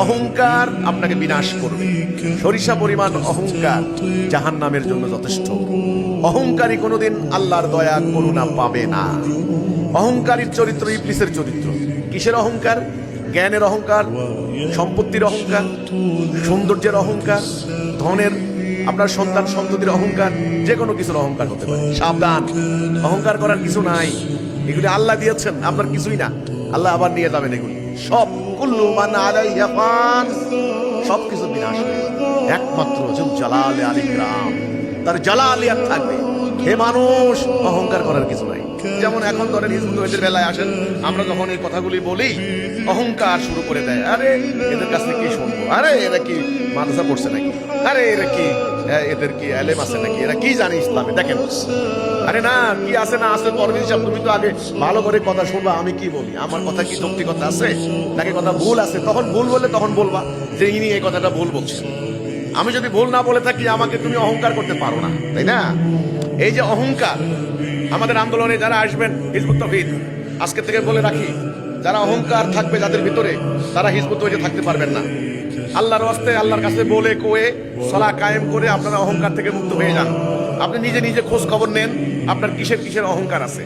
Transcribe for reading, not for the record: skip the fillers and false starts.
অহংকার আপনাকে বিনাশ করবে। সরিষা পরিমাণ অহংকার জাহান্নামের জন্য যথেষ্ট। অহংকারী কোনোদিন আল্লাহর দয়া করুণা পাবে না। অহংকারীর চরিত্র ইবলিসের চরিত্র। কিসের অহংকার? জ্ঞানের অহংকার, সম্পত্তির অহংকার, সৌন্দর্যের অহংকার, ধনের, আপনার সন্তান সন্ততির অহংকার, যে কোনো কিছুর অহংকার হতে পারে। সাবধান, অহংকার করার কিছু নাই। এগুলি আল্লাহ দিয়েছেন, আপনার কিছুই না। আল্লাহ আবার নিয়ে যাবেন এগুলি সব। কুল্লু মান আলাইহা ফান, সবকিছু বিনাশ হয়ে যাবে। একমাত্র যুল জালালে আল ইকরাম, তার জালালিয়াত থাকবে। হে মানুষ, অহংকার করার কিছু নাই। যেমন এখন ধরেন হিজবুত তওহীদের বেলায় আসেন, আমরা যখন এই কথাগুলি বলি অহংকার শুরু করে দেয়। আরে এদের কাছ থেকে কি শুনবো? আরে এরা কি মাদ্রাসা পড়ছে নাকি? আরে এরা কি, এদের কি এলেম আছে নাকি? এরা কি জানে ইসলামে? দেখেন, আরে না, কি আছে না আছে পরের হিসাব। তুমি তো আগে ভালো করে কথা শুনবা আমি কি বলি, আমার কথা কি যৌক্তিকতা আছে নাকি কথা ভুল আছে। তখন ভুল বললে তখন বলবা যে ইনি এই কথাটা ভুল বলছেন। আমি যদি ভুল না বলে থাকি, আমাকে তুমি অহংকার করতে পারো না, তাই না? এই যে অহংকার, আমাদের আন্দোলনে যারা আসবেন হিজবুত তৌহীদ, আজকে থেকে বলে রাখি, যারা অহংকার থাকবে যাদের ভিতরে, তারা হিজবুত তৌহীদে থাকতে পারবেন না। আল্লাহর ওয়াস্তে আল্লাহর কাছে বলে কয়ে সালাহ কায়েম করে আপনারা অহংকার থেকে মুক্ত হয়ে যান। আপনি নিজে নিজে খোঁজ খবর নেন আপনার কিসের কিসের অহংকার আছে।